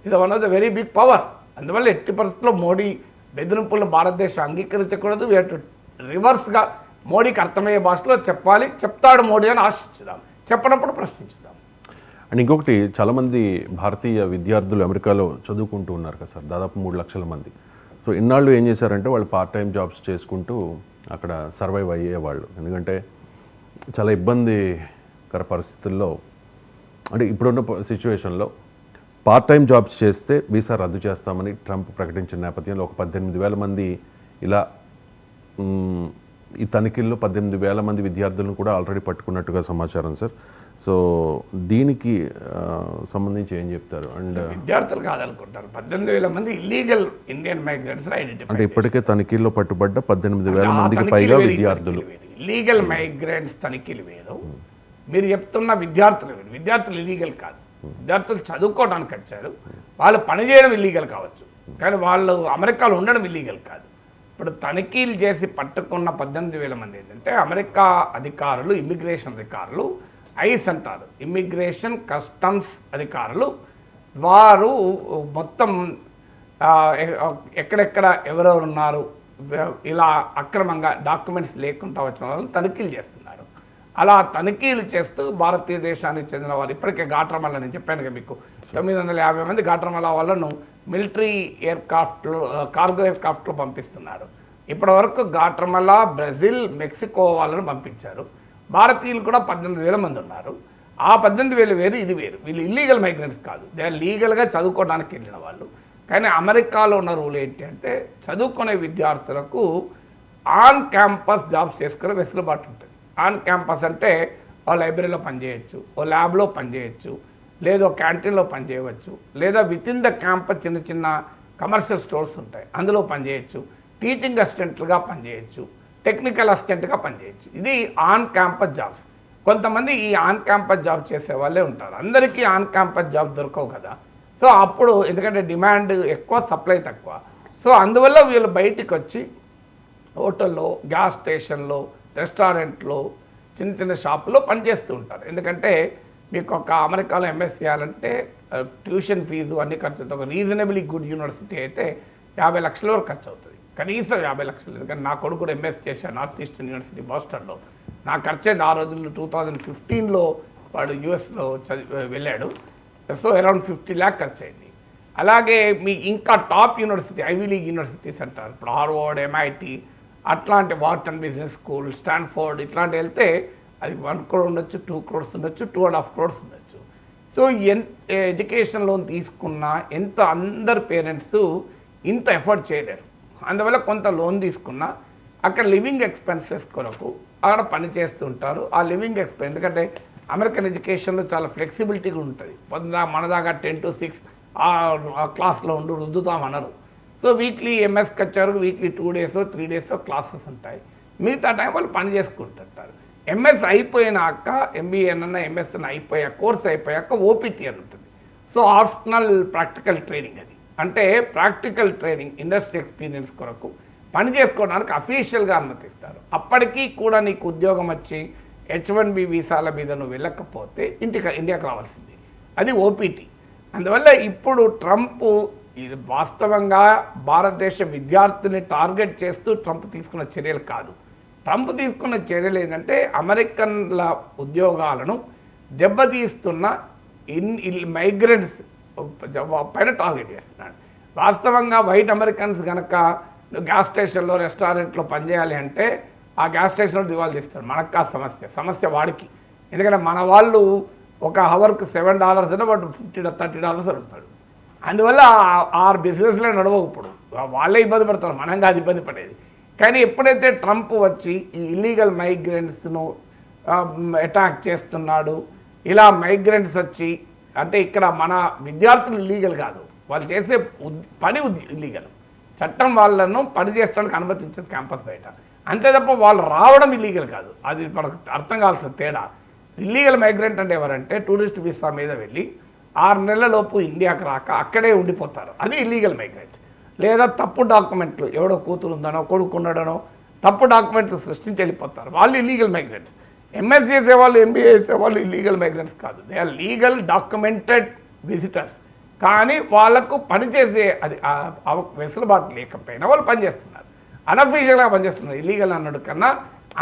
ఇది one of the very big power. అందువల్ల ఎట్టి పరిస్థితుల్లో మోడీ బెదిరింపులను భారతదేశం అంగీకరించకూడదు. రివర్స్గా మోడీకి అర్థమయ్యే భాషలో చెప్పాలి. చెప్తాడు మోడీ అని ఆశించుదాం, చెప్పనప్పుడు ప్రశ్నించుదాం. అండ్ ఇంకొకటి, చాలామంది భారతీయ విద్యార్థులు అమెరికాలో చదువుకుంటూ ఉన్నారు కదా సార్, దాదాపు 3 లక్షల మంది. సో ఇన్నాళ్ళు ఏం చేశారంటే వాళ్ళు పార్ట్ టైం జాబ్స్ చేసుకుంటూ అక్కడ సర్వైవ్ అయ్యేవాళ్ళు. ఎందుకంటే చాలా ఇబ్బందికర పరిస్థితుల్లో, అంటే ఇప్పుడున్న సిచ్యువేషన్లో పార్ట్ టైం జాబ్స్ చేస్తే వీసా రద్దు చేస్తామని ట్రంప్ ప్రకటించిన నేపథ్యంలో ఒక 18,000 మంది ఇలా ఈ తనిఖీల్లో 18,000 మంది విద్యార్థులను కూడా ఆల్రెడీ పట్టుకున్నట్టుగా సమాచారం సార్. సో దీనికి సంబంధించి ఏం చెప్తారు? అండ్ విద్యార్థులు కాదనుకుంటారు, 18,000 మంది ఇల్లీగల్ ఇండియన్ మైగ్రెంట్స్ ఐడెంటిఫై. అంటే ఇప్పటికే తనిఖీల్లో పట్టుబడ్డ 18,000 మందికి పైగా విద్యార్థులు. ఇల్లీగల్ మైగ్రెంట్స్ తనిఖీలు వేరు, మీరు చెప్తున్న విద్యార్థులు వేరు. విద్యార్థులు ఇల్లీగల్ కాదు, విద్యార్థులు చదువుకోవడానికి వచ్చారు. వాళ్ళు పనిచేయడం ఇల్లీగల్ కావచ్చు, కానీ వాళ్ళు అమెరికాలో ఉండడం ఇల్లీగల్ కాదు. ఇప్పుడు తనిఖీలు చేసి పట్టుకున్న 18,000 మంది ఏంటంటే అమెరికా అధికారులు, ఇమ్మిగ్రేషన్ అధికారులు, ఐస్ అంటారు, ఇమ్మిగ్రేషన్ కస్టమ్స్ అధికారులు. వారు మొత్తం ఎక్కడెక్కడ ఎవరెవరు ఉన్నారు, ఇలా అక్రమంగా డాక్యుమెంట్స్ లేకుండా వచ్చిన వాళ్ళని తనిఖీలు చేస్తున్నారు. అలా తనిఖీలు చేస్తూ భారతీయ దేశానికి చెందిన వాళ్ళు ఇప్పటికే గాట్రమల్ల, నేను చెప్పాను కదా మీకు, 950 మంది గాట్రమల్ల వాళ్ళను మిలిటరీ ఎయిర్క్రాఫ్ట్లో, కార్గో ఎయిర్క్రాఫ్ట్లో పంపిస్తున్నారు. ఇప్పటి వరకు గాట్రమల్ల, బ్రెజిల్, మెక్సికో వాళ్ళను పంపించారు. భారతీయులు కూడా 18,000 మంది ఉన్నారు. ఆ 18,000 వేరు, ఇది వేరు. వీళ్ళు ఇల్లీగల్ మైగ్రెంట్స్ కాదు, దే ఆర్ లీగల్గా చదువుకోవడానికి వెళ్ళిన వాళ్ళు. కానీ అమెరికాలో ఉన్న రూల్ ఏంటి అంటే చదువుకునే విద్యార్థులకు ఆన్ క్యాంపస్ జాబ్స్ చేసుకునే వెసులుబాటు ఉంటుంది. ఆన్ క్యాంపస్ అంటే ఓ లైబ్రరీలో పనిచేయచ్చు, ఓ ల్యాబ్లో పనిచేయచ్చు, లేదా క్యాంటీన్లో పనిచేయవచ్చు, లేదా విత్ ఇన్ ద క్యాంపస్ చిన్న చిన్న కమర్షియల్ స్టోర్స్ ఉంటాయి, అందులో పనిచేయచ్చు, టీచింగ్ అసిస్టెంట్లుగా పనిచేయచ్చు, టెక్నికల్ అసిస్టెంట్గా పనిచేయచ్చు. ఇది ఆన్ క్యాంపస్ జాబ్స్. కొంతమంది ఈ ఆన్ క్యాంపస్ జాబ్ చేసే వాళ్ళే ఉంటారు. అందరికీ ఆన్ క్యాంపస్ జాబ్ దొరకవు కదా. సో అప్పుడు ఎందుకంటే డిమాండ్ ఎక్కువ, సప్లై తక్కువ. సో అందువల్ల వీళ్ళు బయటికి వచ్చి హోటల్లో, గ్యాస్ స్టేషన్లో, రెస్టారెంట్లో, చిన్న చిన్న షాపులో పనిచేస్తూ ఉంటారు. ఎందుకంటే మీకు ఒక అమెరికాలో ఎంఎస్ చేయాలంటే ట్యూషన్ ఫీజు అన్ని ఖర్చు అవుతుంది. ఒక రీజనబుల్లీ గుడ్ యూనివర్సిటీ అయితే 50 లక్షల వరకు ఖర్చు అవుతుంది, కనీసం 50 లక్షలు. ఎందుకంటే నా కొడుకు కూడా ఎంఎస్ చేశాను నార్త్ ఈస్టర్న్ యూనివర్సిటీ బాస్టన్లో. నా ఖర్చు అయింది ఆ రోజుల్లో 2015లో వాడు యూఎస్లో వెళ్ళాడు. సో అరౌండ్ 50 lakh ఖర్చు అయింది. అలాగే మీ ఇంకా top university, ivy league universities అంటారు, ఇప్పుడు హార్వర్డ్, ఎంఐటి, అట్లాంటి వార్టన్ బిజినెస్ స్కూల్, స్టాన్ఫోర్డ్, ఇట్లాంటి వెళ్తే అది 1 crore ఉండొచ్చు, 2 crores ఉండొచ్చు, 2.5 crores ఉండొచ్చు. సో ఎడ్యుకేషన్ లోన్ తీసుకున్నా ఎంత అందరు పేరెంట్స్ ఇంత ఎఫర్ట్ చేయలేరు. అందువల్ల కొంత లోన్ తీసుకున్నా అక్కడ లివింగ్ ఎక్స్పెన్సెస్ కొరకు అక్కడ పని చేస్తుంటారు. ఆ లివింగ్ ఎక్స్పెన్స్ ఎందుకంటే అమెరికన్ ఎడ్యుకేషన్లో చాలా ఫ్లెక్సిబిలిటీగా ఉంటుంది. మనదాకా 10 to 6 ఆ క్లాస్లో ఉండు రుద్దుతామన్నారు. సో వీక్లీ ఎంఎస్కి వచ్చారు, వీక్లీ 2 days 3 days క్లాసెస్ ఉంటాయి. మిగతా టైం వాళ్ళు పని చేసుకుంటుంటారు. ఎంఎస్ అయిపోయినాక, ఎంబీఏ అన్న ఎంఎస్ అయిపోయాక, కోర్స్ అయిపోయాక ఓపీటీ అని ఉంటుంది. సో ఆప్షనల్ ప్రాక్టికల్ ట్రైనింగ్, అది అంటే ప్రాక్టికల్ ట్రైనింగ్, ఇండస్ట్రీ ఎక్స్పీరియన్స్ కొరకు పని చేసుకోవడానికి అఫీషియల్గా అనుమతిస్తారు. అప్పటికీ కూడా నీకు ఉద్యోగం వచ్చి H1B వీసాల మీద నువ్వు వెళ్ళకపోతే ఇండియాకి రావాల్సింది, అది ఓపీటీ. అందువల్ల ఇప్పుడు ట్రంప్ ఇది వాస్తవంగా భారతదేశ విద్యార్థిని టార్గెట్ చేస్తూ ట్రంప్ తీసుకున్న చర్యలు కాదు. ట్రంప్ తీసుకున్న చర్యలు ఏంటంటే అమెరికన్ల ఉద్యోగాలను దెబ్బతీస్తున్న మైగ్రెంట్స్ పైన టార్గెట్ చేస్తున్నాడు. వాస్తవంగా వైట్ అమెరికన్స్ కనుక గ్యాస్ స్టేషన్లో, రెస్టారెంట్లో పనిచేయాలి అంటే ఆ గ్యాస్ స్టేషన్లో దివాళీ తీస్తారు. మనకు కాదు సమస్య వాడికి. ఎందుకంటే మన వాళ్ళు ఒక అవర్కు $7 అంటే వాడు $50-30 అడుగుతాడు. అందువల్ల ఆ బిజినెస్లో నడవవు. ఇప్పుడు వాళ్ళే ఇబ్బంది పడతారు, మనం కాదు ఇబ్బంది పడేది. కానీ ఎప్పుడైతే ట్రంప్ వచ్చి ఈ ఇల్లీగల్ మైగ్రెంట్స్ను అటాక్ చేస్తున్నాడు, ఇలా మైగ్రెంట్స్ వచ్చి అంటే ఇక్కడ మన విద్యార్థులు ఇల్లీగల్ కాదు, వాళ్ళు చేసే పని ఇల్లీగల్. చట్టం వాళ్ళను పని చేసడానికి అనుమతించదు క్యాంపస్ బయట, అంతే తప్ప వాళ్ళు రావడం ఇల్లీగల్ కాదు. అది మనకు అర్థం కావాల్సిన తేడా. ఇల్లీగల్ మైగ్రెంట్ అంటే ఎవరంటే టూరిస్ట్ వీసా మీద వెళ్ళి 6 నెలలలోపు ఇండియాకి రాక అక్కడే ఉండిపోతారు, అది ఇల్లీగల్ మైగ్రెంట్. లేదా తప్పు డాక్యుమెంట్లు, ఎవడో కూతురు ఉందనో కొడుకు ఉండడనో తప్పు డాక్యుమెంట్లు సృష్టించి వెళ్ళిపోతారు, వాళ్ళు ఇల్లీగల్ మైగ్రెంట్స్. ఎంఎస్ చేసేవాళ్ళు, ఎంబీఏ చేసేవాళ్ళు ఇల్లీగల్ మైగ్రెంట్స్ కాదు, they are legal documented visitors. కానీ వాళ్ళకు పనిచేసే అది వెసులుబాటు లేకపోయినా వాళ్ళు పనిచేస్తున్నారు. అనఫీషియల్గా పనిచేస్తున్నారు. ఇల్లీగల్ అన్నాడు కన్నా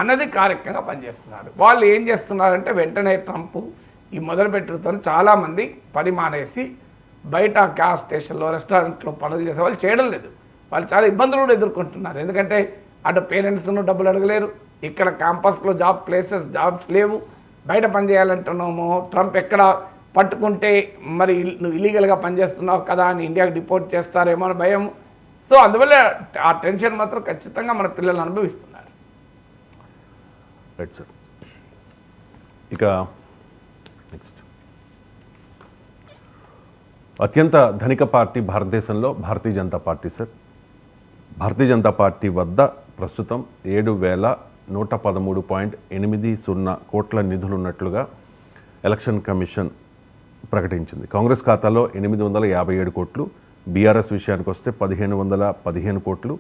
అనధికారికంగా పనిచేస్తున్నారు. వాళ్ళు ఏం చేస్తున్నారంటే వెంటనే ట్రంప్ ఈ మొదలుపెట్టుతో చాలామంది పని మానేసి బయట గ్యాస్ స్టేషన్లో రెస్టారెంట్లో పనులు చేసే వాళ్ళు చేయడం లేదు. వాళ్ళు చాలా ఇబ్బందులు కూడా ఎదుర్కొంటున్నారు. ఎందుకంటే అటు పేరెంట్స్ను డబ్బులు అడగలేరు, ఇక్కడ క్యాంపస్లో జాబ్స్ లేవు, బయట పని చేయాలంటున్నాము. ట్రంప్ ఎక్కడ పట్టుకుంటే మరి నువ్వు ఇల్లీగల్గా పనిచేస్తున్నావు కదా అని ఇండియాకి డిపోర్ట్ చేస్తారేమో అని భయం. సో అందువల్ల ఆ టెన్షన్ మాత్రం ఖచ్చితంగా మన పిల్లలు అనుభవిస్తున్నారు. Right sir. ఇక నెక్స్ట్, అత్యంత ధనిక పార్టీ భారతదేశంలో Bharatiya Janata party sir. Bharatiya Janata party వద్ద ప్రస్తుతం 7,113.80 కోట్ల నిధులున్నట్లుగా ఎలక్షన్ కమిషన్ ప్రకటించింది. కాంగ్రెస్ ఖాతాలో 857 కోట్లు, బీఆర్ఎస్ విషయానికి వస్తే 1,515 కోట్లు,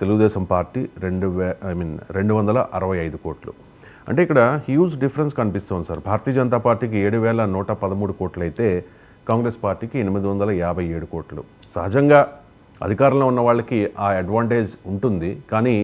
తెలుగుదేశం పార్టీ 265 కోట్లు. అంటే ఇక్కడ హ్యూజ్ డిఫరెన్స్ కనిపిస్తుంది సార్. భారతీయ జనతా పార్టీకి 7,113 కోట్లు అయితే కాంగ్రెస్ పార్టీకి 857 కోట్లు. సహజంగా అధికారంలో ఉన్న వాళ్ళకి ఆ అడ్వాంటేజ్ ఉంటుంది, కానీ